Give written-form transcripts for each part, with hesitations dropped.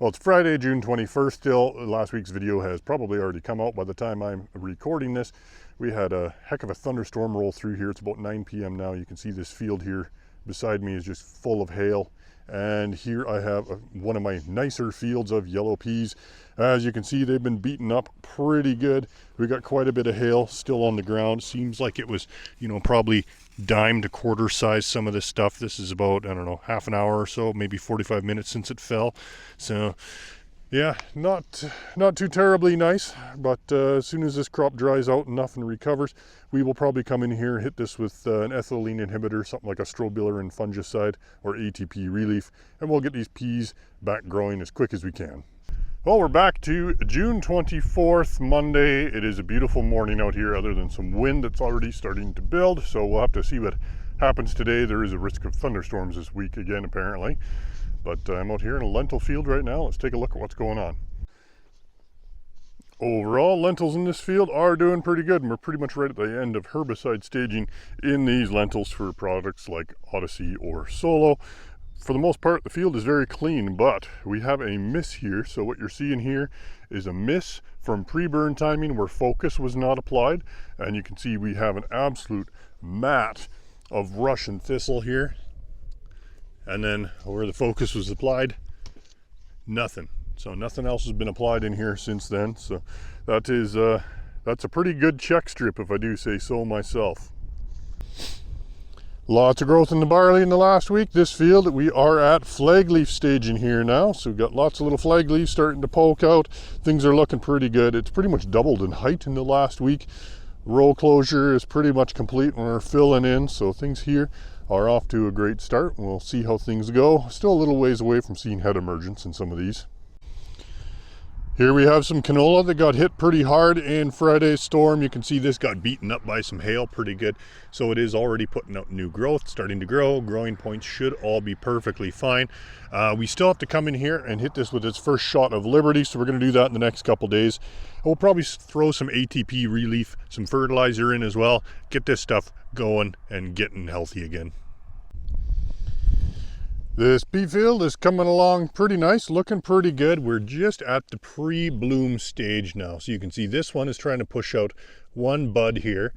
Well, it's Friday, June 21st still. Last week's video has probably already come out by the time I'm recording this. We had a heck of a thunderstorm roll through here. It's about 9 p.m. now. You can see this field here beside me is just full of hail. And here I have one of my nicer fields of yellow peas. As you can see, they've been beaten up pretty good. We got quite a bit of hail still on the ground. Seems like it was, probably dime to quarter size some of this stuff. This is about, I don't know, half an hour or so, maybe 45 minutes since it fell. So yeah, not too terribly nice, but as soon as this crop dries out enough and recovers, we will probably come in here and hit this with an ethylene inhibitor, something like a strobilurin fungicide or ATP relief, and we'll get these peas back growing as quick as we can. Well, we're back to June 24th, Monday. It is a beautiful morning out here other than some wind that's already starting to build, so we'll have to see what happens today. There is a risk of thunderstorms this week again, apparently. But I'm out here in a lentil field right now. Let's take a look at what's going on. Overall, lentils in this field are doing pretty good, and we're pretty much right at the end of herbicide staging in these lentils for products like Odyssey or Solo. For the most part, the field is very clean, but we have a miss here. So what you're seeing here is a miss from pre-burn timing where focus was not applied. And you can see we have an absolute mat of Russian thistle here. And then where the focus was applied, nothing. So nothing else has been applied in here since then. So that is that's a pretty good check strip, if I do say so myself. Lots of growth in the barley in the last week. This field, we are at flag leaf staging here now. So we've got lots of little flag leaves starting to poke out. Things are looking pretty good. It's pretty much doubled in height in the last week. Row closure is pretty much complete and we're filling in. So things here are off to a great start. We'll see how things go. Still a little ways away from seeing head emergence in some of these. Here we have some canola that got hit pretty hard in Friday's storm. You can see this got beaten up by some hail pretty good. So it is already putting out new growth, starting to grow. Growing points should all be perfectly fine. We still have to come in here and hit this with its first shot of Liberty. So we're going to do that in the next couple days. We'll probably throw some ATP relief, some fertilizer in as well. Get this stuff going and getting healthy again. This pea field is coming along pretty nice, looking pretty good. We're just at the pre-bloom stage now. So you can see this one is trying to push out one bud here,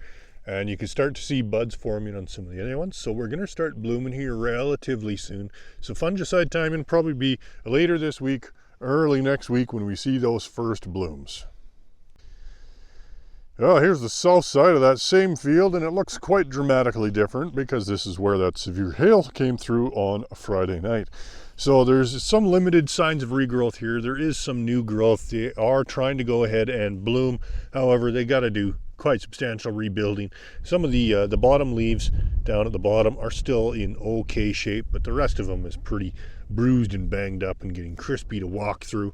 and you can start to see buds forming on some of the other ones. So we're gonna start blooming here relatively soon. So fungicide timing will probably be later this week, early next week when we see those first blooms. Oh, here's the south side of that same field, and it looks quite dramatically different because this is where that severe hail came through on a Friday night. So there's some limited signs of regrowth here. There is some new growth. They are trying to go ahead and bloom. However, they got to do quite substantial rebuilding. Some of the bottom leaves down at the bottom are still in okay shape, but the rest of them is pretty bruised and banged up and getting crispy to walk through.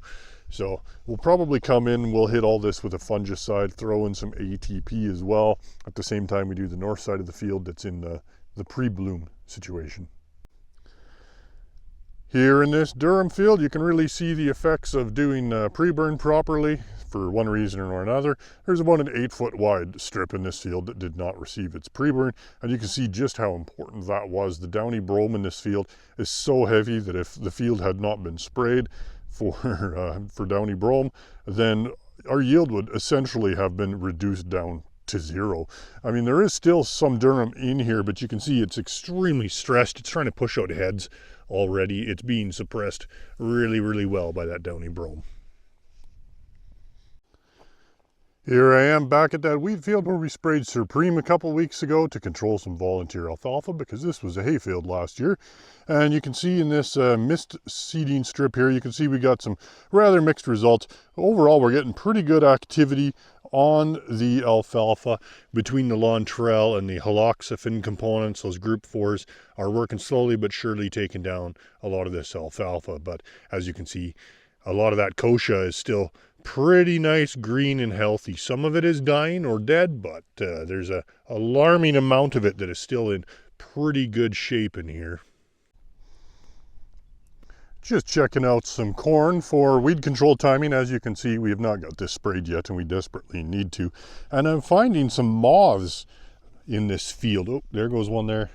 So we'll probably come in, we'll hit all this with a fungicide, throw in some ATP as well. At the same time we do the north side of the field that's in the pre-bloom situation. Here in this durum field, you can really see the effects of doing pre-burn properly for one reason or another. There's about an 8-foot wide strip in this field that did not receive its pre-burn, and you can see just how important that was. The downy brome in this field is so heavy that if the field had not been sprayed for downy brome, then our yield would essentially have been reduced down to zero. I mean, there is still some durum in here, but you can see it's extremely stressed. It's trying to push out heads already. It's being suppressed really, really well by that downy brome. Here I am back at that wheat field where we sprayed Supreme a couple weeks ago to control some volunteer alfalfa because this was a hayfield last year. And you can see in this mist seeding strip here, you can see we got some rather mixed results. Overall, we're getting pretty good activity on the alfalfa between the Lontrell and the haloxifin components. Those group 4s are working slowly but surely taking down a lot of this alfalfa. But as you can see, a lot of that kochia is still pretty nice, green and healthy. Some of it is dying or dead, but there's a alarming amount of it that is still in pretty good shape in here. Just checking out some corn for weed control timing. As you can see, we have not got this sprayed yet and we desperately need to. And I'm finding some moths in this field. Oh, there goes one there.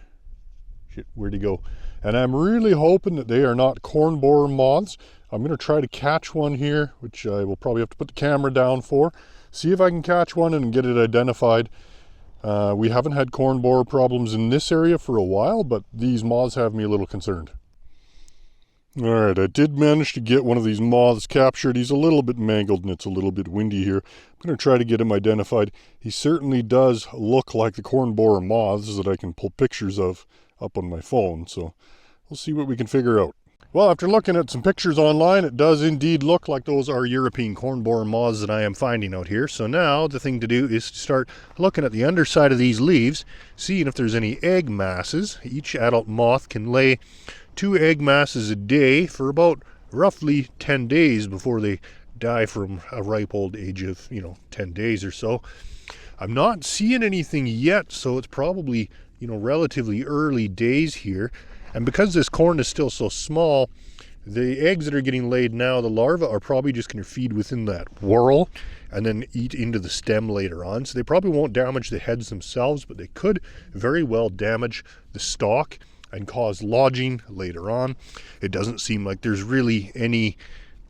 Shit, where'd he go? And I'm really hoping that they are not corn borer moths. I'm going to try to catch one here, which I will probably have to put the camera down for. See if I can catch one and get it identified. We haven't had corn borer problems in this area for a while, but these moths have me a little concerned. All right, I did manage to get one of these moths captured. He's a little bit mangled and it's a little bit windy here. I'm going to try to get him identified. He certainly does look like the corn borer moths that I can pull pictures of up on my phone, so we'll see what we can figure out. Well, after looking at some pictures online, it does indeed look like those are European corn borer moths that I am finding out here. So now the thing to do is to start looking at the underside of these leaves, seeing if there's any egg masses. Each adult moth can lay 2 egg masses a day for about roughly 10 days before they die from a ripe old age of, 10 days or so. I'm not seeing anything yet, so it's probably, relatively early days here. And because this corn is still so small, the eggs that are getting laid now, the larvae are probably just going to feed within that whorl and then eat into the stem later on. So they probably won't damage the heads themselves, but they could very well damage the stalk and cause lodging later on. It doesn't seem like there's really any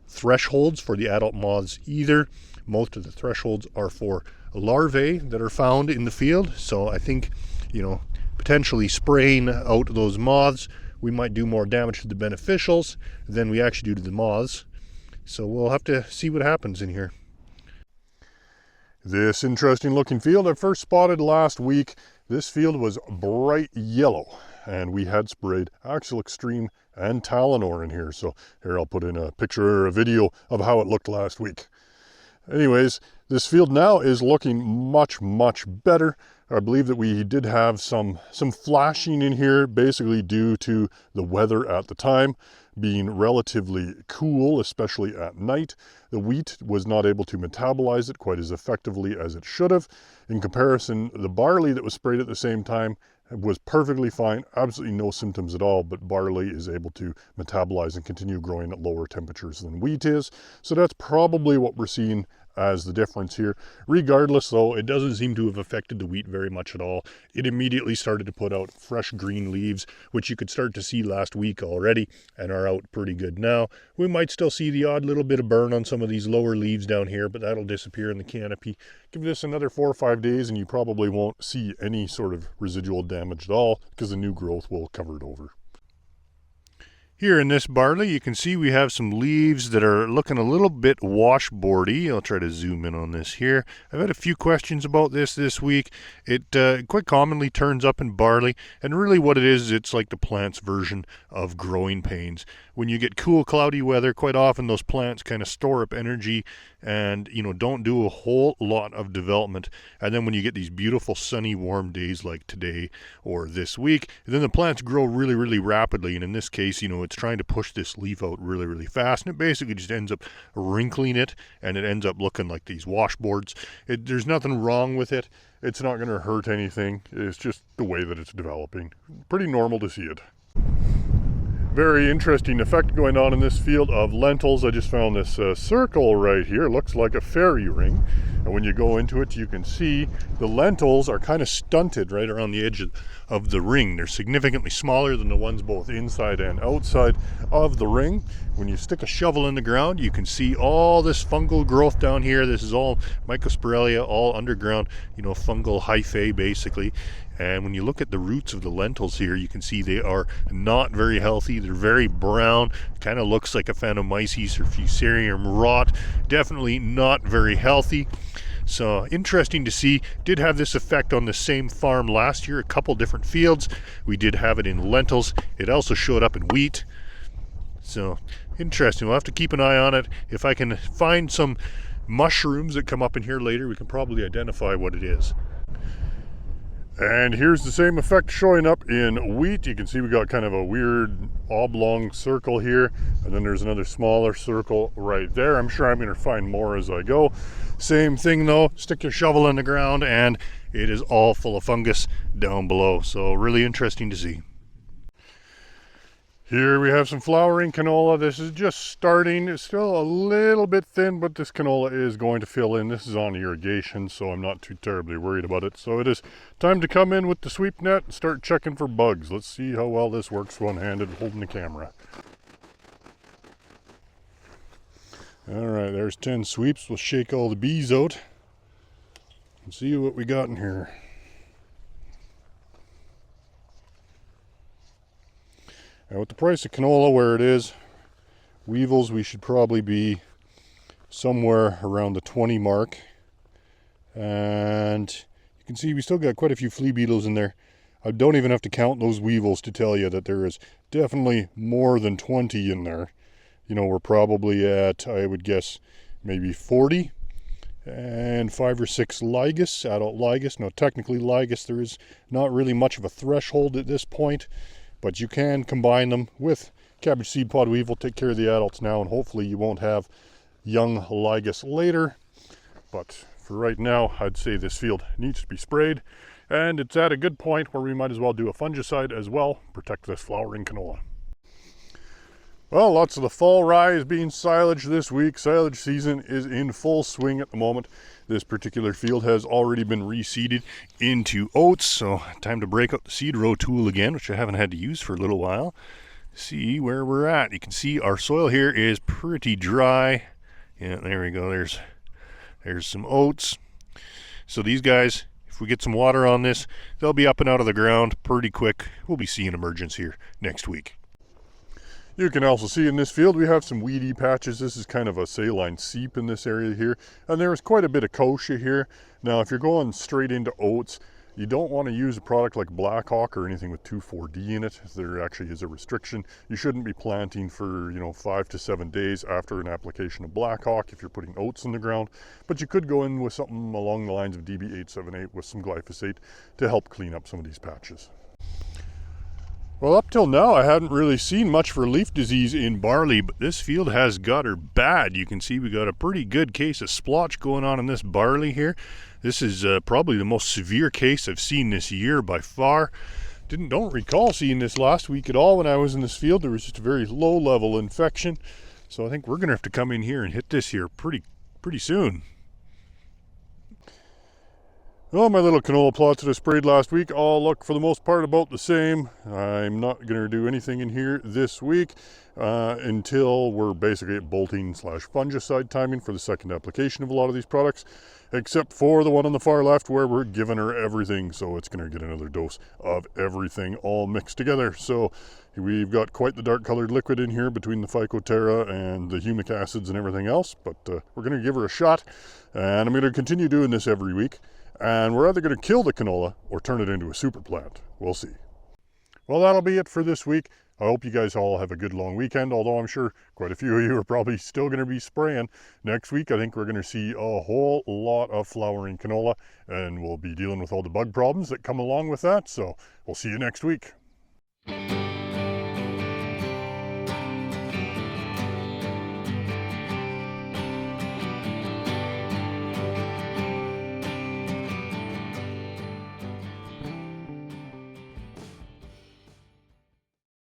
thresholds for the adult moths either. Most of the thresholds are for larvae that are found in the field. So I think, potentially spraying out those moths, we might do more damage to the beneficials than we actually do to the moths. So we'll have to see what happens in here. This interesting looking field I first spotted last week. This field was bright yellow, and we had sprayed Axial Extreme and Talinor in here. So here I'll put in a picture or a video of how it looked last week. Anyways, this field now is looking much, much better. I believe that we did have some flashing in here, basically due to the weather at the time being relatively cool, especially at night. The wheat was not able to metabolize it quite as effectively as it should have. In comparison, the barley that was sprayed at the same time was perfectly fine, absolutely no symptoms at all, but barley is able to metabolize and continue growing at lower temperatures than wheat is. So that's probably what we're seeing as the difference here. Regardless though, it doesn't seem to have affected the wheat very much at all. It immediately started to put out fresh green leaves, which you could start to see last week already and are out pretty good now. We might still see the odd little bit of burn on some of these lower leaves down here, but that'll disappear in the canopy. Give this another 4 or 5 days and you probably won't see any sort of residual damage at all because the new growth will cover it over. Here in this barley, you can see we have some leaves that are looking a little bit washboardy. I'll try to zoom in on this here. I've had a few questions about this week. It quite commonly turns up in barley, and really what it is, it's like the plant's version of growing pains. When you get cool, cloudy weather, quite often those plants kind of store up energy and, don't do a whole lot of development. And then when you get these beautiful sunny, warm days like today or this week, then the plants grow really, really rapidly. And in this case, it's trying to push this leaf out really, really fast. And it basically just ends up wrinkling it, and it ends up looking like these washboards. There's nothing wrong with it. It's not going to hurt anything. It's just the way that it's developing. Pretty normal to see it. Very interesting effect going on in this field of lentils. I just found this circle right here. It looks like a fairy ring. And when you go into it, you can see the lentils are kind of stunted right around the edge of the ring. They're significantly smaller than the ones both inside and outside of the ring. When you stick a shovel in the ground, you can see all this fungal growth down here. This is all Mycosporelia, all underground, fungal hyphae basically. And when you look at the roots of the lentils here, you can see they are not very healthy. They're very brown. Kind of looks like a Phanomyces or Fusarium rot. Definitely not very healthy. So interesting to see. Did have this effect on the same farm last year, a couple different fields. We did have it in lentils. It also showed up in wheat. So interesting. We'll have to keep an eye on it. If I can find some mushrooms that come up in here later, we can probably identify what it is. And here's the same effect showing up in wheat. You can see we got kind of a weird oblong circle here, and then there's another smaller circle right there. I'm sure I'm going to find more as I go. Same thing though, stick your shovel in the ground and it is all full of fungus down below. So really interesting to see. Here we have some flowering canola. This is just starting. It's still a little bit thin, but this canola is going to fill in. This is on irrigation, so I'm not too terribly worried about it. So it is time to come in with the sweep net and start checking for bugs. Let's see how well this works one-handed holding the camera. All right, there's 10 sweeps. We'll shake all the bees out and see what we got in here. Now with the price of canola where it is, weevils, we should probably be somewhere around the 20 mark. And you can see we still got quite a few flea beetles in there. I don't even have to count those weevils to tell you that there is definitely more than 20 in there. You know, we're probably at, I would guess, maybe 40. And 5 or 6 ligas, adult ligas. Now technically ligas, there is not really much of a threshold at this point, but you can combine them with cabbage seed pod weevil, take care of the adults now, and hopefully you won't have young ligas later. But for right now, I'd say this field needs to be sprayed, and it's at a good point where we might as well do a fungicide as well, protect this flowering canola. Well, lots of the fall rye is being silaged this week. Silage season is in full swing at the moment. This particular field has already been reseeded into oats, so time to break out the seed row tool again, which I haven't had to use for a little while. See where we're at. You can see our soil here is pretty dry. Yeah, there we go. There's some oats. So these guys, if we get some water on this, they'll be up and out of the ground pretty quick. We'll be seeing emergence here next week. You can also see in this field we have some weedy patches. This is kind of a saline seep in this area here, and there is quite a bit of kochia here. Now if you're going straight into oats, you don't want to use a product like Black Hawk or anything with 2,4-D in it. There actually is a restriction. You shouldn't be planting for 5 to 7 days after an application of Black Hawk if you're putting oats in the ground, but you could go in with something along the lines of DB878 with some glyphosate to help clean up some of these patches. Well, up till now, I hadn't really seen much for leaf disease in barley, but this field has got her bad. You can see we got a pretty good case of splotch going on in this barley here. This is probably the most severe case I've seen this year by far. Don't recall seeing this last week at all when I was in this field. There was just a very low level infection. So I think we're going to have to come in here and hit this here pretty soon. Well, my little canola plots that I sprayed last week all look for the most part about the same. I'm not going to do anything in here this week until we're basically at bolting/fungicide timing for the second application of a lot of these products, except for the one on the far left where we're giving her everything. So it's going to get another dose of everything all mixed together. So we've got quite the dark colored liquid in here between the Phycoterra and the humic acids and everything else, but we're going to give her a shot, and I'm going to continue doing this every week. And we're either going to kill the canola or turn it into a super plant. We'll see. Well, that'll be it for this week. I hope you guys all have a good long weekend, although I'm sure quite a few of you are probably still going to be spraying. Next week, I think we're going to see a whole lot of flowering canola, and we'll be dealing with all the bug problems that come along with that. So we'll see you next week.